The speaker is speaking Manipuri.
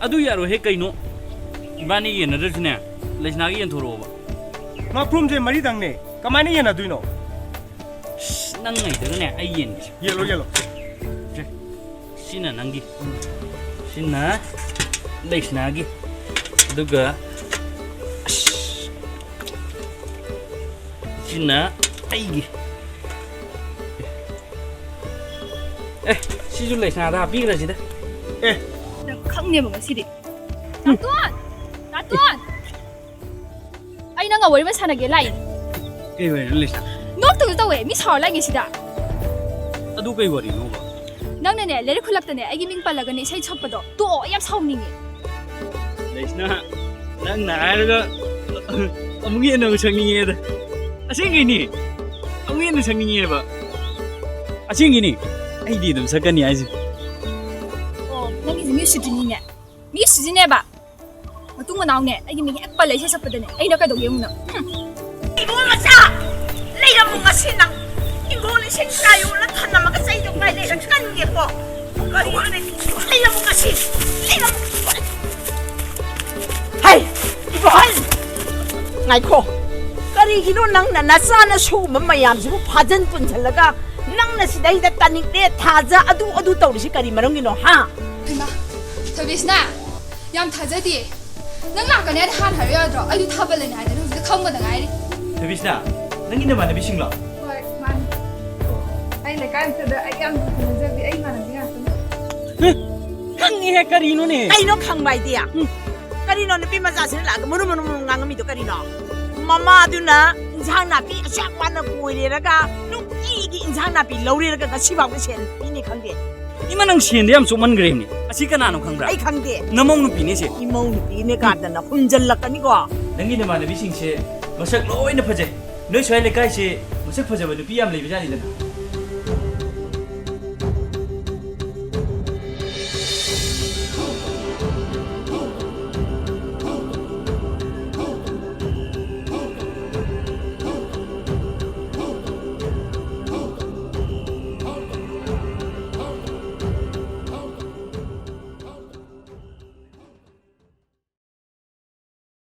ꯑꯗꯨ ꯌꯥꯔꯣꯏ ꯍꯦ ꯀꯩꯅꯣ 이반이 얘네들이네 레스나기 연토로봐 ꯉꯥꯄ꯭ꯔꯨꯝꯁꯦ ꯃꯔꯤꯗꯪꯅꯦ ꯀꯃꯥꯏꯅ ꯌꯦꯟꯅꯗꯣꯏꯅꯣ ꯅꯪ ꯉꯩꯗꯒꯅꯦ ꯑꯩ ꯌꯦꯟꯒꯦ ꯌꯦꯜꯂꯣ ꯁꯤꯅ ꯅꯪꯒꯤ ꯁꯤꯅ ꯂꯩꯁꯅꯥꯒꯤ ꯑꯗꯨꯒ ꯁꯤꯅ ꯑꯩꯒꯤ 시줄 레스나다 삐그러지다 나 강내면 시리 나돈 아이 나가 월면 사나게 라인 그게 왜 레스나 놈도 또 왜 미쳐 라인 시다 아두 그게 뭐리노 낭네네 레르 쿨랍더네 아기 밍 빨라가니 샤이 첩버도 또 얍 사오닝이 레스나 난 나르가 어묵이 너 생닝이다 아생기니 어묵이 너 생닝이 봐 아생기니 아이디 좀 sakani 아이지 ꯅꯪꯒꯤꯁꯦ ꯃꯤ ꯁꯤꯗ꯭ꯔꯤꯅꯤꯅꯦ ꯃꯤ ꯁꯤꯖꯤꯅꯦꯕ ꯃꯇꯨꯡ ꯃꯅꯥꯎꯅꯦ ꯑꯩꯒꯤ ꯃꯤꯡ ꯍꯦꯛ ꯄꯜꯂ ꯏꯁꯩ ꯁꯛꯄꯗꯅꯦ ꯑꯩꯅ ꯀꯩꯗꯧꯒꯦ ꯑꯃꯨꯛꯅ 이거 맞아! 레이라몽가 신랑 이거는 생가요라 탄나마가 사이정가 레이랑 시간 게 뭐? 거리네 레이라몽가 신 레이라몽 하이 이거 한 아이코 거리기로 낭나 나싸나 소금 마얌지고 파전 분절라가 낭나 시다이다 따닝데 타자 아두 떠오르시 거리 마롱기노 하 이마 ꯊꯕꯤꯁꯅ ꯌꯥꯝ ꯊꯥꯖꯗꯦ ꯅꯪ ꯂꯥꯛꯀꯅꯤ ꯍꯥꯏꯅ ꯍꯥꯟꯅ ꯍꯥꯏꯔꯛ ꯌꯥꯗ꯭ꯔꯣ ꯑꯩꯗꯤ ꯊꯥꯕꯜꯂꯅꯤ ꯍꯥꯏꯗꯅ ꯍꯧꯖꯤꯛꯇ ꯈꯪꯕꯗ ꯉꯥꯏꯔꯤ 대비시나 ꯅꯪꯒꯤ ꯅꯃꯥꯟꯅꯕꯤꯁꯤꯡꯂꯣ ꯍꯣꯏ ꯃꯥꯅꯤ ꯑꯩ ꯂꯩꯀꯥꯏ ꯑꯃꯇꯗ ꯑꯩ ꯌꯥꯝ ꯊꯦꯡꯅꯖꯕꯤ ꯑꯩ ꯏꯃꯥꯟꯅꯕꯤ ꯉꯥꯛꯇꯅꯤ ꯈꯪꯉꯤꯍꯦ ꯀꯔꯤꯅꯣꯅꯦ ꯀꯩꯅꯣ ꯈꯪꯕ ꯍꯥꯏꯗꯤ ꯀꯔꯤꯅꯣ ꯅꯨꯄꯤ ꯃꯆꯥꯁꯤꯅ ꯂꯥꯛꯑꯒ ꯃꯨꯔꯨ ꯉꯥꯡꯉꯝꯃꯤꯗꯣ ꯀꯔꯤꯅꯣ ꯃꯃꯥꯗꯨꯅ ꯏꯟꯁꯥꯡ ꯅꯥꯄꯤ ꯑꯁꯥꯛ ꯋꯥꯅ ꯀꯣꯏꯔꯦꯔꯒ ꯅꯨꯡꯇꯤꯒꯤ ꯏꯟꯁꯥꯡ ꯅꯥꯄꯤ ꯂꯧꯔꯦꯔꯒ ꯉꯁꯤꯐꯥꯎꯕ ꯁꯦꯟ ꯄꯤꯅꯤ ꯈꯪꯗꯦ 이마 ꯅꯪ ꯁꯦꯟꯗ ꯌꯥꯝ ꯆꯣꯞꯃꯟꯈ꯭ꯔꯦꯅꯦ ꯑꯁꯤ ꯀꯅꯥꯅꯣ ꯈꯪꯕ꯭ꯔꯥ ꯑꯩ ꯈꯪꯗꯦ ꯅꯃꯧ ꯅꯨꯄꯤꯅꯦ ꯁꯦ 이모우 누피네 가다나 혼절락가니고 ꯅꯪꯒꯤ ꯅꯃꯥꯟꯅꯕꯤꯁꯤꯡꯁꯦ ꯃꯁꯛ ꯂꯣꯏꯅ ꯐꯖꯩ ꯅꯣꯏ ꯁ꯭ꯋꯥꯏ ꯂꯩꯀꯥꯏꯁꯦ ꯃꯁꯛ ꯐꯖꯕ ꯅꯨꯄꯤ ꯌꯥꯝ ꯂꯩꯕꯖꯥꯠꯅꯤꯗꯅ